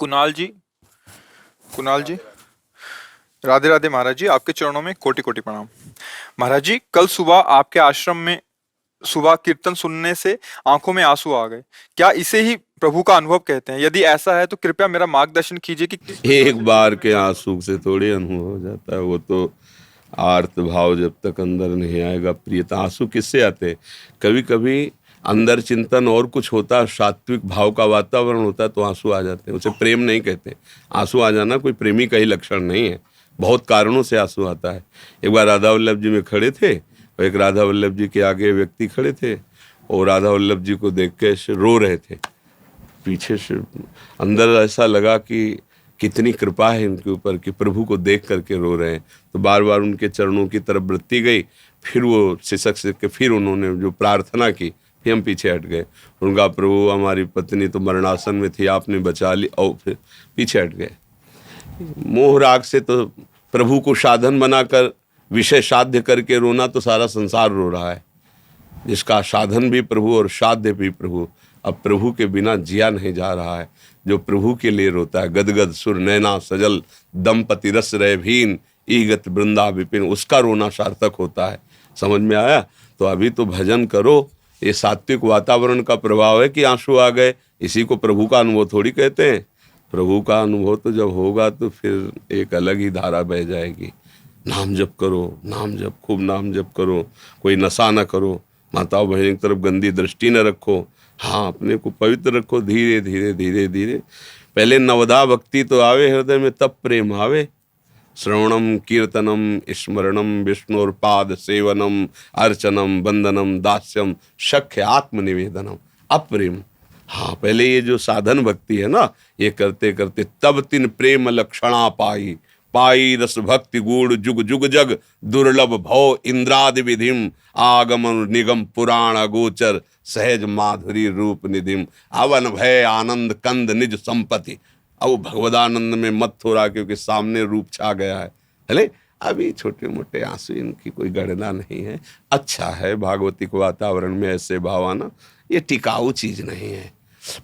कुणाल जी। कुणाल जी, राधे राधे महाराज जी, आपके चरणों में कोटि कोटि प्रणाम। महाराज जी, कल सुबह आपके आश्रम में सुबह कीर्तन सुनने से आंखों में आंसू आ गए। क्या इसे ही प्रभु का अनुभव कहते हैं? यदि ऐसा है तो कृपया मेरा मार्गदर्शन कीजिए कि किस प्रकार एक से बार के आंसू से थोड़ी अनुभव हो जाता है। वो तो आर्त भाव जब तक अंदर नहीं आएगा प्रियता, आंसू किससे आते हैं? कभी कभी अंदर चिंतन और कुछ होता है, सात्विक भाव का वातावरण होता है तो आंसू आ जाते हैं। उसे प्रेम नहीं कहते। आंसू आ जाना कोई प्रेमी का ही लक्षण नहीं है, बहुत कारणों से आंसू आता है। एक बार राधा वल्लभ जी में खड़े थे और एक राधा वल्लभ जी के आगे व्यक्ति खड़े थे और राधा वल्लभ जी को देख के रो रहे थे। पीछे से अंदर ऐसा लगा कि कितनी कृपा है इनके ऊपर कि प्रभु को देख करके रो रहे हैं। तो बार बार उनके चरणों की तरफ वृत्ति गई। फिर वो सिसक के फिर उन्होंने जो प्रार्थना की, फिर हम पीछे हट गए। उनका प्रभु हमारी पत्नी तो मरणासन में थी, आपने बचा ली, और फिर पीछे हट गए। मोह राग से तो प्रभु को साधन बनाकर विषय साध्य करके रोना तो सारा संसार रो रहा है, जिसका साधन भी प्रभु और साध्य भी प्रभु। अब प्रभु के बिना जिया नहीं जा रहा है। जो प्रभु के लिए रोता है, गदगद सुर नैना सजल दंपति रस रहे भीन ईगत वृंदा विपिन, उसका रोना सार्थक होता है। समझ में आया? तो अभी तो भजन करो। ये सात्विक वातावरण का प्रभाव है कि आंसू आ गए, इसी को प्रभु का अनुभव थोड़ी कहते हैं। प्रभु का अनुभव तो जब होगा तो फिर एक अलग ही धारा बह जाएगी। नाम जप करो, नाम जप, खूब नाम जप करो। कोई नशा न करो, माताओं बहनों की तरफ गंदी दृष्टि न रखो। हाँ, अपने को पवित्र रखो। धीरे धीरे धीरे धीरे पहले नवदा भक्ति तो आवे हृदय में, तब प्रेम आवे। श्रवणम कीर्तनम स्मरणम विष्णुर्पाद सेवनम अर्चनम वंदनम दास्यम शक्य आत्मनिवेदनम, अब प्रेम। हाँ, पहले ये जो साधन भक्ति है ना, ये करते करते तब तिन प्रेम लक्षणा पाई, पाई रस भक्ति गूढ़ जुग जुग जग दुर्लभ भव इंद्रादि विधिम आगमन निगम पुराण अगोचर सहज माधुरी रूप निधिम अवन भय आनंद कंद निज संपत्ति। अब भगवदानंद में मत हो रहा क्योंकि सामने रूप छा गया है। अरे अभी छोटे मोटे आंसू, इनकी कोई गणना नहीं है। अच्छा है भागवतिक वातावरण में ऐसे भाव आना, ये टिकाऊ चीज नहीं है।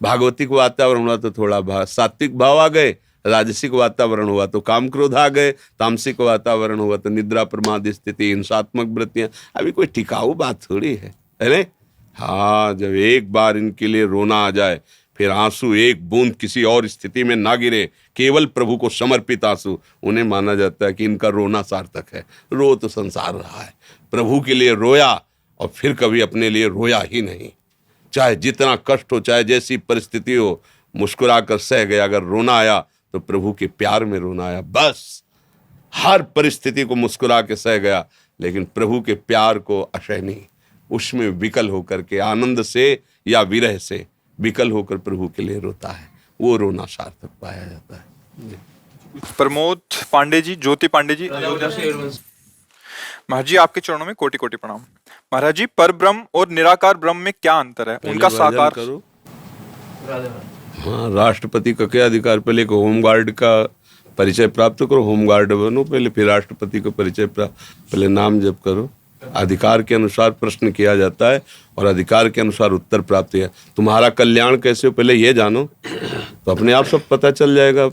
भागवतिक वातावरण हुआ तो थोड़ा सात्विक भाव आ गए, राजसिक वातावरण हुआ तो काम क्रोध आ गए, तामसिक वातावरण हुआ तो निद्रा प्रमाद स्थिति हिंसात्मक वृत्तियां। अभी कोई टिकाऊ बात थोड़ी है। अरे हाँ, जब एक बार इनके लिए रोना आ जाए, फिर आंसू एक बूंद किसी और स्थिति में ना गिरे, केवल प्रभु को समर्पित आंसू, उन्हें माना जाता है कि इनका रोना सार्थक है। रो तो संसार रहा है, प्रभु के लिए रोया और फिर कभी अपने लिए रोया ही नहीं। चाहे जितना कष्ट हो, चाहे जैसी परिस्थिति हो, मुस्कुरा कर सह गया। अगर रोना आया तो प्रभु के प्यार में रोना आया, बस। हर परिस्थिति को मुस्कुरा के सह गया, लेकिन प्रभु के प्यार को अशय नहीं। उसमें विकल होकर के, आनंद से या विरह से विकल होकर प्रभु के लिए रोता है, वो रोना सार्थक पाया जाता है। प्रमोद पांडे जी, ज्योति पांडे जी। महाराज जी, आपके चरणों में कोटि कोटि प्रणाम। महाराज जी, पर ब्रह्म और निराकार ब्रह्म में क्या अंतर है? उनका साकार करो। हाँ, राष्ट्रपति का क्या अधिकार? पहले एक होमगार्ड का परिचय प्राप्त करो, होमगार्ड बनो पहले, फिर राष्ट्रपति का परिचय प्राप्त। पहले नाम जप करो। अधिकार के अनुसार प्रश्न किया जाता है और अधिकार के अनुसार उत्तर प्राप्त है। तुम्हारा कल्याण कैसे हो, पहले ये जानो, तो अपने आप सब पता चल जाएगा।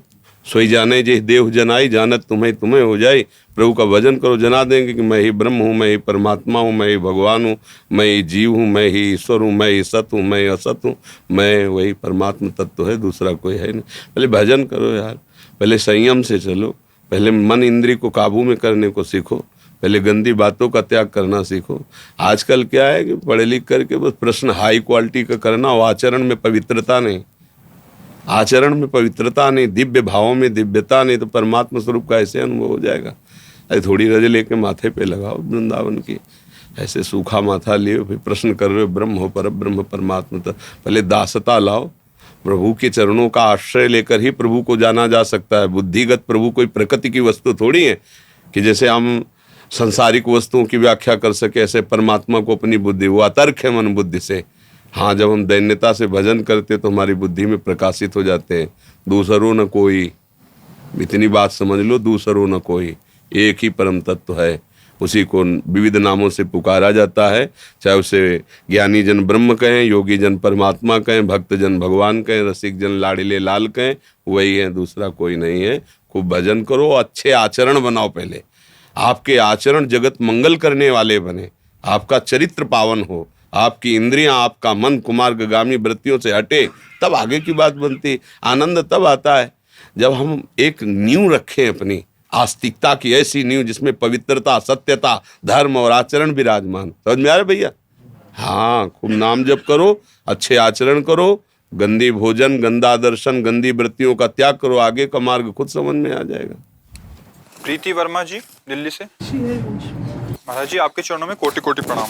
सोई जाने जे देव जनाई, जानत तुम्हें तुम्हें हो जाए। प्रभु का भजन करो, जना देंगे कि मैं ही ब्रह्म हूँ, मैं ही परमात्मा हूँ, मैं ही भगवान हूँ, मैं ही जीव हूँ, मैं ही ईश्वर हूँ, मैं ही सत हूँ, मैं ही असत हूँ, मैं वही परमात्मा तत्व है, दूसरा कोई है नहीं। पहले भजन करो यार, पहले संयम से चलो, पहले मन इंद्री को काबू में करने को सीखो, पहले गंदी बातों का त्याग करना सीखो। आजकल क्या है कि पढ़े लिख करके बस प्रश्न हाई क्वालिटी का करना और आचरण में पवित्रता नहीं। आचरण में पवित्रता नहीं, दिव्य भावों में दिव्यता नहीं, तो परमात्मा स्वरूप का ऐसे अनुभव हो जाएगा। अरे थोड़ी रज लेके माथे पे लगाओ वृंदावन की, ऐसे सूखा माथा लिए फिर प्रश्न कर रहे हो ब्रह्म हो, पर ब्रह्म परमात्मा। तो पहले दासता लाओ। प्रभु के चरणों का आश्रय लेकर ही प्रभु को जाना जा सकता है। बुद्धिगत प्रभु कोई प्रकृति की वस्तु थोड़ी है कि जैसे हम संसारिक वस्तुओं की व्याख्या कर सके, ऐसे परमात्मा को अपनी बुद्धि, वो अतर्क है मन बुद्धि से। हाँ, जब हम दैन्यता से भजन करते तो हमारी बुद्धि में प्रकाशित हो जाते हैं। दूसरों न कोई, इतनी बात समझ लो, दूसरों न कोई, एक ही परम तत्व है। उसी को विविध नामों से पुकारा जाता है, चाहे उसे ज्ञानी जन ब्रह्म कहें, योगी जन परमात्मा कहें, भक्त जन भगवान कहें, रसिक जन लाडिले लाल कहें, वही है, दूसरा कोई नहीं है। खूब भजन करो, अच्छे आचरण बनाओ, पहले आपके आचरण जगत मंगल करने वाले बने, आपका चरित्र पावन हो, आपकी इंद्रियां, आपका मन कुमार्गामी वृत्तियों से हटे, तब आगे की बात बनती। आनंद तब आता है जब हम एक नींव रखें अपनी आस्तिकता की, ऐसी नींव जिसमें पवित्रता, सत्यता, धर्म और आचरण विराजमान। समझ में आ रहा भैया? हाँ, खूब नाम जप करो, अच्छे आचरण करो, गंदी भोजन, गंदा दर्शन, गंदी वृत्तियों का त्याग करो, आगे का मार्ग खुद समझ में आ जाएगा। प्रीति वर्मा जी दिल्ली से। महाराज जी आपके चरणों में कोटि कोटि प्रणाम।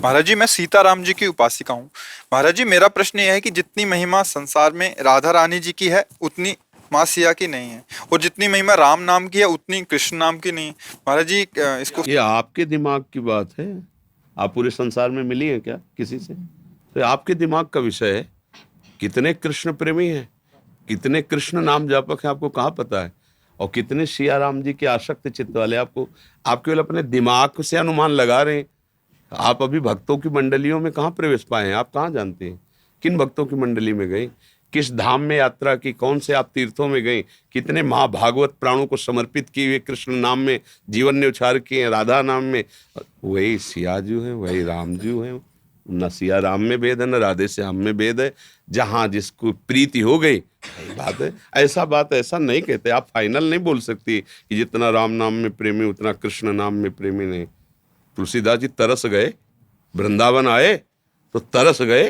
महाराज जी मैं सीताराम जी की उपासिका हूँ। महाराज जी मेरा प्रश्न यह है कि जितनी महिमा संसार में राधा रानी जी की है उतनी माँ सिया की नहीं है, और जितनी महिमा राम नाम की है उतनी कृष्ण नाम की नहीं है। महाराज जी इसको, ये आपके दिमाग की बात है। आप पूरे संसार में मिली है क्या किसी से? तो आपके दिमाग का विषय है। कितने कृष्ण प्रेमी हैं, कितने कृष्ण नाम जापक हैं, आपको कहाँ पता है? और कितने सिया राम जी के आसक्त चित्त वाले, आपको, आप केवल अपने दिमाग से अनुमान लगा रहे हैं। आप अभी भक्तों की मंडलियों में कहाँ प्रवेश पाए हैं? आप कहाँ जानते हैं किन भक्तों की मंडली में गए, किस धाम में यात्रा की, कौन से आप तीर्थों में गए, कितने महाभागवत प्राणों को समर्पित किए हुए कृष्ण नाम में जीवन ने उछार किए हैं, राधा नाम में। वही सिया जी हैं, वही राम जी हैं। न सिया राम में भेद है, न राधे श्याम में भेद है। जहाँ जिसको प्रीति हो गई वही बात है। ऐसा नहीं कहते। आप फाइनल नहीं बोल सकती कि जितना राम नाम में प्रेमी उतना कृष्ण नाम में प्रेमी नहीं। तुलसीदास जी तरस गए, वृंदावन आए तो तरस गए,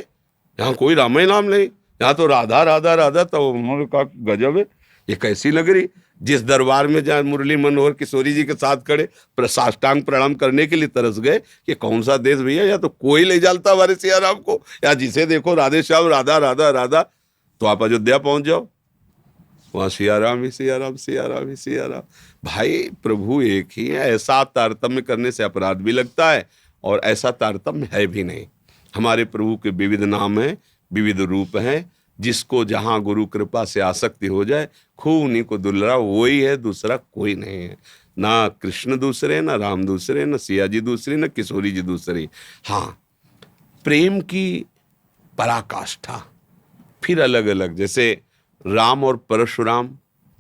यहाँ कोई राम ही नाम नहीं, यहाँ तो राधा राधा राधा। तो उन्होंने कहा गजब है, ये कैसी लग रही। जिस दरबार में जहाँ मुरली मनोहर किशोरी जी के साथ खड़े साष्टांग प्रणाम करने के लिए तरस गए कि कौन सा देश भैया, या तो कोई ले जाता हमारे सिया राम को, या जिसे देखो राधे श्याम, राधा राधा राधा। तो आप अयोध्या पहुंच जाओ, वहाँ सिया राम ही सिया राम, सिया राम ही सिया राम। भाई प्रभु एक ही है। ऐसा तारतम्य करने से अपराध भी लगता है, और ऐसा तारतम्य है भी नहीं। हमारे प्रभु के विविध नाम हैं, विविध रूप हैं। जिसको जहाँ गुरु कृपा से आसक्ति हो जाए, खूब उन्हीं को दुलरा, वही है, दूसरा कोई नहीं है। ना कृष्ण दूसरे, ना राम दूसरे, ना सिया जी दूसरी, ना किशोरी जी दूसरी। हाँ, प्रेम की पराकाष्ठा फिर अलग अलग। जैसे राम और परशुराम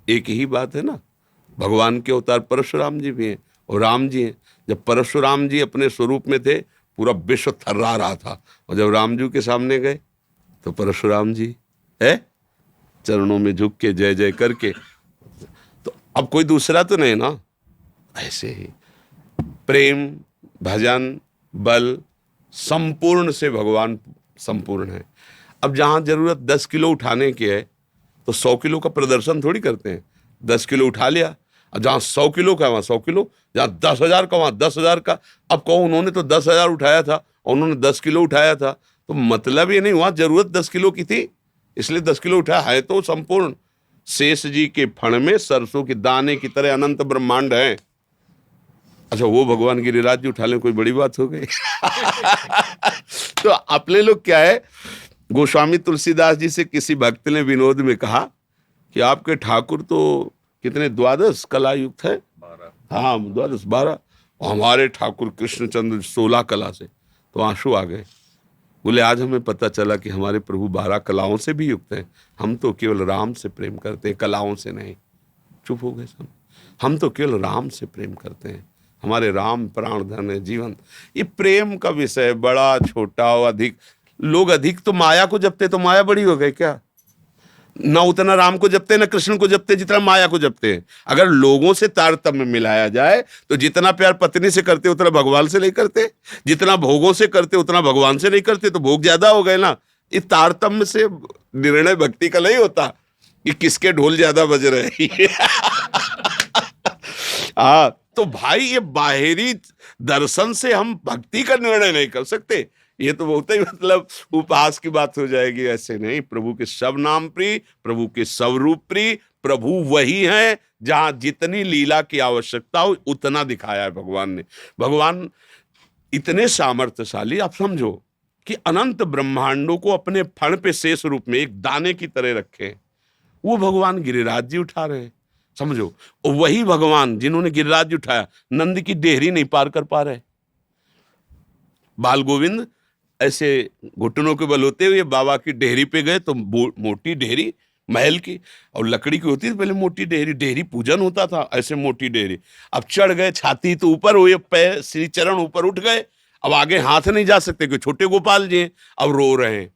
एक ही बात है ना। भगवान के अवतार परशुराम जी भी हैं और राम जी हैं। जब परशुराम जी अपने स्वरूप में थे, पूरा विश्व थर्रा रहा था, और जब राम जी के सामने गए तो परशुराम जी है चरणों में झुक के जय जय करके। तो अब कोई दूसरा तो नहीं ना। ऐसे ही प्रेम, भजन, बल संपूर्ण से भगवान संपूर्ण है। अब जहाँ जरूरत 10 किलो उठाने की है तो 100 किलो का प्रदर्शन थोड़ी करते हैं। 10 किलो उठा लिया, और जहाँ 100 किलो का वहाँ 100 किलो, जहाँ 10,000 का वहाँ 10,000 का। अब कहो उन्होंने तो 10,000 उठाया था और उन्होंने 10 किलो उठाया था, तो मतलब ये नहीं वहाँ जरूरत 10 किलो की थी इसलिए 10 किलो उठाया है। तो संपूर्ण शेष जी के फण में सरसों के दाने की तरह अनंत ब्रह्मांड है। अच्छा, वो भगवान गिरिराज जी उठा लें, कोई बड़ी बात हो गई। तो अपने लोग क्या है, गोस्वामी तुलसीदास जी से किसी भक्त ने विनोद में कहा कि आपके ठाकुर तो कितने 12 कला युक्त है। 12, हाँ 12, हमारे ठाकुर कृष्णचंद्र 16 कला से। तो आंसू आ गए। बोले आज हमें पता चला कि हमारे प्रभु 12 कलाओं से भी युक्त हैं। हम तो केवल राम से प्रेम करते हैं, कलाओं से नहीं। चुप हो गए सब। हम तो केवल राम से प्रेम करते हैं, हमारे राम प्राण धन है, जीवन। ये प्रेम का विषय बड़ा छोटा और अधिक। लोग अधिक तो माया को जपते, तो माया बड़ी हो गई क्या? ना उतना राम को जपते, ना कृष्ण को जपते जितना माया को जपते हैं। अगर लोगों से तारतम्य मिलाया जाए तो जितना प्यार पत्नी से करते उतना भगवान से नहीं करते, जितना भोगों से करते उतना भगवान से नहीं करते, तो भोग ज्यादा हो गए ना। इस तारतम्य से निर्णय भक्ति का नहीं होता कि किसके ढोल ज्यादा बज रहे। हाँ, तो भाई ये बाहरी दर्शन से हम भक्ति का निर्णय नहीं कर सकते। ये तो बहुत ही मतलब उपहास की बात हो जाएगी। ऐसे नहीं। प्रभु के सब नाम प्रिय, प्रभु के सब रूप प्रिय। प्रभु वही है, जहां जितनी लीला की आवश्यकता हो उतना दिखाया है भगवान ने। भगवान इतने सामर्थ्यशाली, आप समझो कि अनंत ब्रह्मांडों को अपने फण पे शेष रूप में एक दाने की तरह रखे। वो भगवान गिरिराज जी उठा रहे हैं। समझो। और वही भगवान जिन्होंने गिरिराज उठाया, नंद की डेहरी नहीं पार कर पा रहे। बाल गोविंद ऐसे घुटनों के बल होते हुए बाबा की डेहरी पे गए, तो मोटी डेहरी महल की, और लकड़ी की होती थी पहले मोटी डेहरी, डेहरी पूजन होता था, ऐसे मोटी डेहरी। अब चढ़ गए, छाती तो ऊपर हुई, पैर श्री चरण ऊपर उठ गए, अब आगे हाथ नहीं जा सकते, कि छोटे गोपाल जी हैं, अब रो रहे हैं,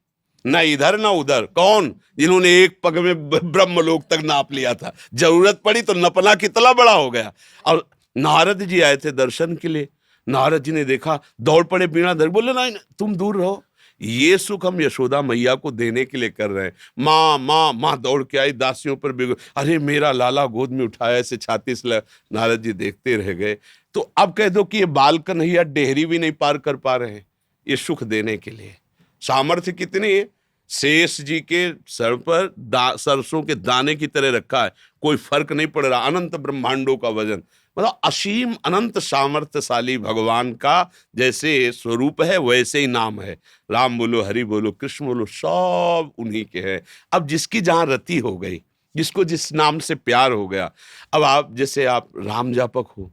ना इधर ना उधर। कौन? जिन्होंने एक पग में ब्रह्मलोक तक नाप लिया था, जरूरत पड़ी तो नपना कितना बड़ा हो गया। और नारद जी आए थे दर्शन के लिए, नारद जी ने देखा, दौड़ पड़े बीणा धर, बोले नहीं तुम दूर रहो, ये सुख हम यशोदा मैया को देने के लिए कर रहे हैं। माँ माँ माँ दौड़ के आई, दासियों पर बिगड़, अरे मेरा लाला गोद में उठाया, ऐसे छाती से नारद जी देखते रह गए। तो अब कह दो कि ये बाल कन्हैया डेहरी भी नहीं पार कर पा रहे हैं, ये सुख देने के लिए। सामर्थ्य कितनी है, शेष जी के सर पर सरसों के दाने की तरह रखा है, कोई फर्क नहीं पड़ रहा, अनंत ब्रह्मांडों का वजन, मतलब असीम अनंत सामर्थ्यशाली भगवान का जैसे स्वरूप है वैसे ही नाम है। राम बोलो, हरि बोलो, कृष्ण बोलो, सब उन्हीं के हैं। अब जिसकी जहां रति हो गई, जिसको जिस नाम से प्यार हो गया, अब आप जैसे आप राम जापक हो,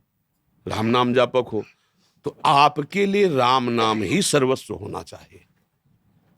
राम नाम जापक हो, तो आपके लिए राम नाम ही सर्वस्व होना चाहिए।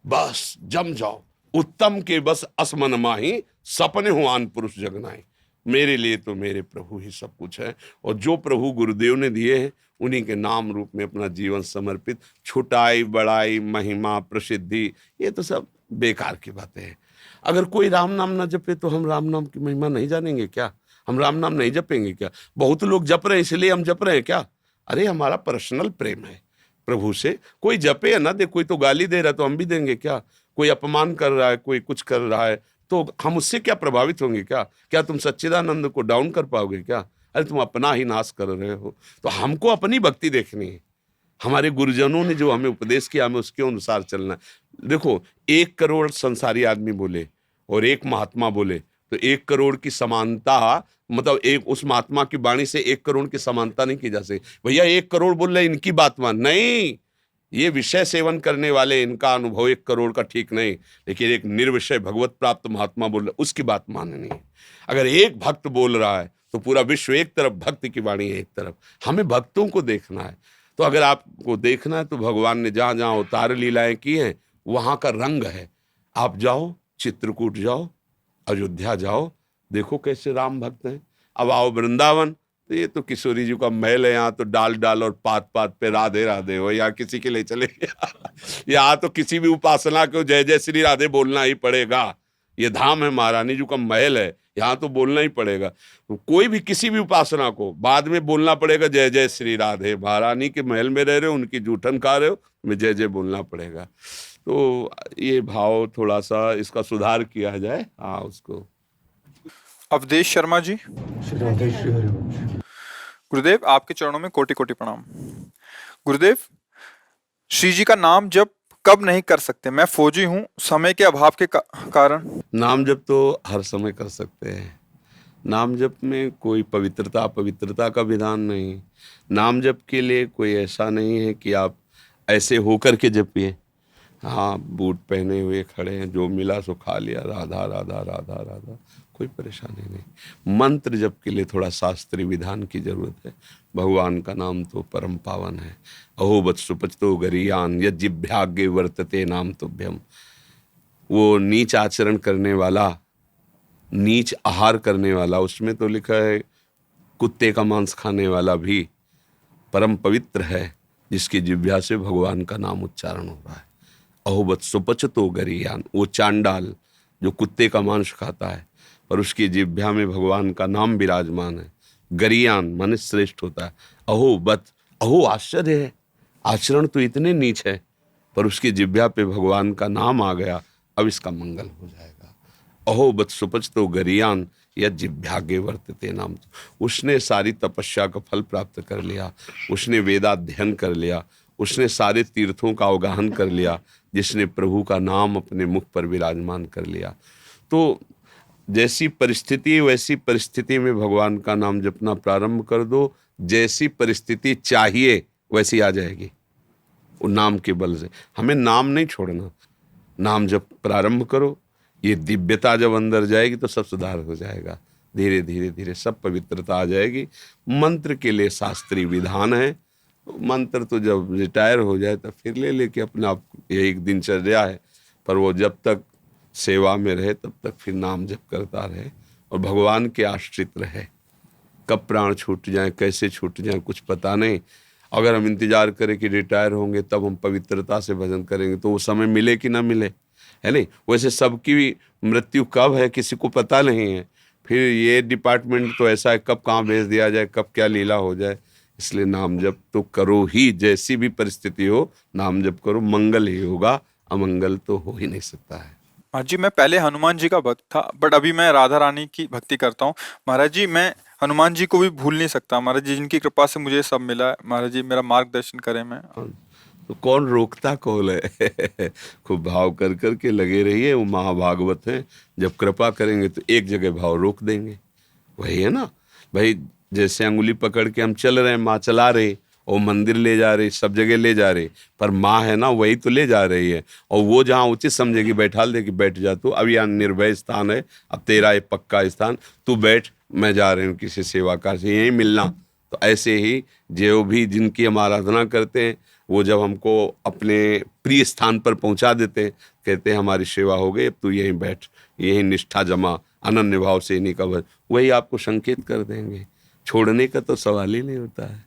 बस जम जाओ, उत्तम के बस असमन माही, सपने हो आन पुरुष जगनाए। मेरे लिए तो मेरे प्रभु ही सब कुछ है, और जो प्रभु गुरुदेव ने दिए हैं उन्हीं के नाम रूप में अपना जीवन समर्पित। छुटाई बड़ाई महिमा प्रसिद्धि ये तो सब बेकार की बातें हैं। अगर कोई राम नाम ना जपे तो हम राम नाम की महिमा नहीं जानेंगे क्या? हम राम नाम नहीं जपेंगे क्या? बहुत लोग जप रहे हैं इसलिए हम जप रहे हैं क्या? अरे हमारा पर्सनल प्रेम है प्रभु से। कोई जपे या ना दे, कोई तो गाली दे रहा है तो हम भी देंगे क्या? कोई अपमान कर रहा है, कोई कुछ कर रहा है, तो हम उससे क्या प्रभावित होंगे क्या? क्या तुम सच्चिदानंद को डाउन कर पाओगे क्या? अरे तुम अपना ही नाश कर रहे हो। तो हमको अपनी भक्ति देखनी है, हमारे गुरुजनों ने जो हमें उपदेश किया हमें उसके अनुसार चलना है। देखो 1 करोड़ संसारी आदमी बोले और एक महात्मा बोले तो 1 करोड़ की समानता, मतलब एक उस महात्मा की वाणी से 1 करोड़ की समानता नहीं की जा सकती। भैया 1 करोड़ बोल रहे इनकी बात मान, नहीं, ये विषय सेवन करने वाले, इनका अनुभव 1 करोड़ का ठीक नहीं, लेकिन एक निर्विषय भगवत प्राप्त महात्मा बोल रहे उसकी बात माननी है। अगर एक भक्त बोल रहा है तो पूरा विश्व एक तरफ, भक्त की वाणी है एक तरफ, हमें भक्तों को देखना है। तो अगर आपको देखना है तो भगवान ने जहां जहां अवतार लीलाएं की हैं वहां का रंग है। आप जाओ, चित्रकूट जाओ, अयोध्या जाओ, देखो कैसे राम भक्त हैं। अब आओ वृंदावन, तो ये तो किशोरी जी का महल है, यहाँ तो डाल डाल और पात पात पे राधे राधे हो, यहाँ किसी के लिए चले यहाँ तो किसी भी उपासना को जय जय श्री राधे बोलना ही पड़ेगा। ये धाम है, महारानी जी का महल है, यहाँ तो बोलना ही पड़ेगा। तो कोई भी किसी भी उपासना को बाद में बोलना पड़ेगा जय जय श्री राधे। महारानी के महल में रह रहे हो, उनकी जूठन खा रहे हो, तुम्हें जय जय बोलना पड़ेगा। तो ये भाव थोड़ा सा इसका सुधार किया जाए। हाँ, उसको अवधेश शर्मा जी, गुरुदेव आपके चरणों में कोटि कोटि प्रणाम। गुरुदेव, श्री जी का नाम जब कब नहीं कर सकते? मैं फौजी हूँ, समय के अभाव के कारण। नाम जप तो हर समय कर सकते हैं। नाम जप में कोई पवित्रता का विधान नहीं। नाम जप के लिए कोई ऐसा नहीं है कि आप ऐसे होकर के जपिए। हाँ, बूट पहने हुए खड़े हैं, जो मिला सो खा लिया, राधा राधा राधा राधा, कोई परेशानी नहीं। मंत्र जप के लिए थोड़ा शास्त्रीय विधान की जरूरत है। भगवान का नाम तो परम पावन है। अहो वत्सुपचतो गरीयान यज्जिभ्याग्ये वर्तते नाम तुभ्यम। वो नीच आचरण करने वाला, नीच आहार करने वाला, उसमें तो लिखा है कुत्ते का मांस खाने वाला भी परम पवित्र है जिसकी जिह्वा से भगवान का नाम उच्चारण हो रहा है। अहो वत्सुपचतो गरीयान, वो चांडाल जो कुत्ते का मांस खाता है पर उसकी जिह्वा में भगवान का नाम विराजमान है। गरीयान माने श्रेष्ठ होता है। अहो बत, अहो आश्चर्य है, आचरण तो इतने नीच है पर उसकी जिह्वा पे भगवान का नाम आ गया, अब इसका मंगल हो जाएगा। अहो बत सुपच तो गरियान या जिभ्यागे वर्तते नाम। उसने सारी तपस्या का फल प्राप्त कर लिया, उसने वेदाध्ययन कर लिया, उसने सारे तीर्थों का अवगाहन कर लिया, जिसने प्रभु का नाम अपने मुख पर विराजमान कर लिया। तो जैसी परिस्थिति वैसी परिस्थिति में भगवान का नाम जपना प्रारंभ कर दो। जैसी परिस्थिति चाहिए वैसी आ जाएगी वो नाम के बल से। हमें नाम नहीं छोड़ना, नाम जब प्रारंभ करो, ये दिव्यता जब अंदर जाएगी तो सब सुधार हो जाएगा। धीरे धीरे धीरे सब पवित्रता आ जाएगी। मंत्र के लिए शास्त्रीय विधान है, मंत्र तो जब रिटायर हो जाए तो फिर ले लेके अपने आप, यही एक दिनचर्या है, पर वो जब तक सेवा में रहे तब तक फिर नाम जप करता रहे और भगवान के आश्रित रहे। कब प्राण छूट जाए, कैसे छूट जाए, कुछ पता नहीं। अगर हम इंतजार करें कि रिटायर होंगे तब हम पवित्रता से भजन करेंगे तो वो समय मिले कि ना मिले, है नहीं। वैसे सबकी मृत्यु कब है किसी को पता नहीं है। फिर ये डिपार्टमेंट तो ऐसा है, कब कहाँ भेज दिया जाए, कब क्या लीला हो जाए। इसलिए नाम जप तो करो ही, जैसी भी परिस्थिति हो नाम जप करो, मंगल ही होगा, अमंगल तो हो ही नहीं सकता है। महाराज जी मैं पहले हनुमान जी का भक्त था, बट अभी मैं राधा रानी की भक्ति करता हूँ। महाराज जी मैं हनुमान जी को भी भूल नहीं सकता महाराज जी, जिनकी कृपा से मुझे सब मिला है। महाराज जी मेरा मार्गदर्शन करें। मैं तो कौन रोकता कौन है। खूब भाव कर कर के लगे रहिए, वो महाभागवत हैं, जब कृपा करेंगे तो एक जगह भाव रोक देंगे। वही है ना भाई, जैसे अंगुली पकड़ के हम चल रहे हैं, माँ चला रही, और मंदिर ले जा रही, सब जगह ले जा रही, पर माँ है ना वही तो ले जा रही है। और वो जहाँ उचित समझेगी बैठाल देगी, बैठ जा तू, अब यहाँ निर्भय स्थान है, अब तेरा ये पक्का स्थान, तू बैठ, मैं जा रही हूँ किसी सेवा कार्य से, यहीं मिलना। तो ऐसे ही जो भी जिनकी हम आराधना करते हैं, वो जब हमको अपने प्रिय स्थान पर पहुंचा देते हैं, कहते हैं हमारी सेवा हो गई, अब तू यहीं बैठ, यहीं निष्ठा जमा, अनन्य भाव से इन्हीं का वही आपको संकेत कर देंगे। छोड़ने का तो सवाल ही नहीं होता है।